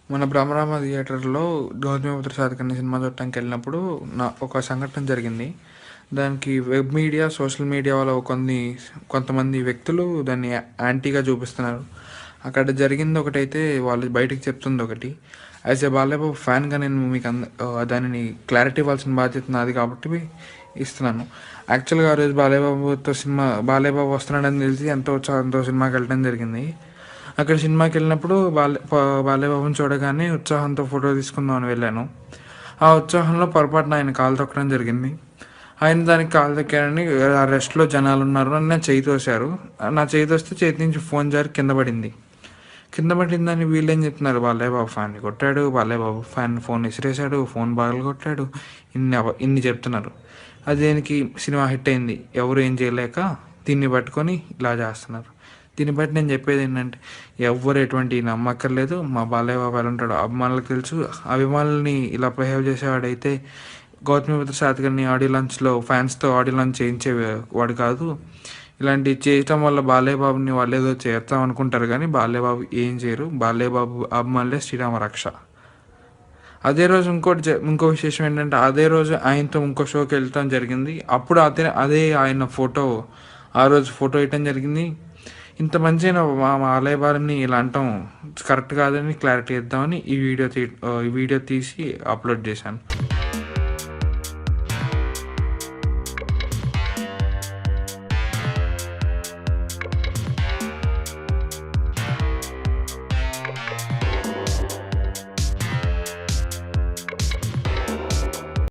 మన భ్రమరామ థియేటర్‌లో 'గౌతమిపుత్ర శాతకర్ణి' సినిమా చూడటానికి వెళ్ళినప్పుడు ఒక సంఘటన జరిగింది. దానికి వెబ్ మీడియా, సోషల్ మీడియా వాళ్ళు కొంతమంది వ్యక్తులు దాన్ని యాంటీగా చూపిస్తున్నారు. అక్కడ జరిగింది ఒకటైతే వాళ్ళు బయటికి చెప్తుంది ఒకటి. యాజ్ ఎ బాలయ్యబాబు ఫ్యాన్‌గా నేను మీకు దానిని క్లారిటీ ఇవ్వాల్సిన బాధ్యత నాది కాబట్టి ఇస్తున్నాను. యాక్చువల్‌గా ఆ రోజు బాలయ్యబాబు వస్తున్నాడని తెలిసి ఎంతో ఉత్సాహంతో సినిమాకి వెళ్ళడం జరిగింది. అక్కడ సినిమాకి వెళ్ళినప్పుడు బాలయ్యబాబుని చూడగానే ఉత్సాహంతో ఫోటో తీసుకుందామని వెళ్ళాను. ఆ ఉత్సాహంలో పొరపాటున ఆయన కాలు తొక్కడం జరిగింది. ఆయన దానికి కాలు తొక్కారని ఆ రెస్ట్‌లో జనాలు ఉన్నారు అని నా చెయ్యి తోశారు. నా చెయ్యి తోస్తే చేతి నుంచి ఫోన్ జారి కింద పడింది. కింద పడిందని వీళ్ళేం చెప్తున్నారు, బాలయ్యబాబు ఫ్యాన్ని కొట్టాడు, బాలయ్యబాబు ఫ్యాన్ ఫోన్ విసిరేశాడు, ఫోన్ పగలగొట్టాడు, ఇన్ని చెప్తున్నారు. అది దేనికి సినిమా హిట్ అయింది. ఎవరు ఏం చేయలేక దీన్ని పట్టుకొని ఇలా చేస్తున్నారు. దీన్ని బట్టి నేను చెప్పేది ఏంటంటే, ఎవ్వరు ఎటువంటి నమ్మక్కర్లేదు. మా బాలయ్యబాబు ఎలా ఉంటాడో అభిమానులకు తెలుసు. అభిమానులని ఇలా బిహేవ్ చేసేవాడైతే గౌతమిపుత్ర శాతకర్ణి ఆడియో లాంచ్లో ఫ్యాన్స్తో ఆడియో లాంచ్ వాడు కాదు. ఇలాంటివి చేయటం వల్ల బాలయ్యబాబుని వాళ్ళు ఏదో చేస్తాం అనుకుంటారు, కానీ బాలయ్యబాబు ఏం చేయరు. బాలయ్యబాబు అభిమానులే శ్రీరామ రక్ష. అదే రోజు ఇంకో విశేషం ఏంటంటే, అదే రోజు ఆయనతో ఇంకో షోకి వెళ్ళటం జరిగింది. అప్పుడు అదే ఆయన ఆ రోజు ఫోటో వేయటం జరిగింది. ఇంత మంచైన మా బాలయ్యబాబుని ఇలా అంటాం కరెక్ట్ కాదని క్లారిటీ ఇద్దామని ఈ వీడియో తీసి అప్లోడ్ చేశాను.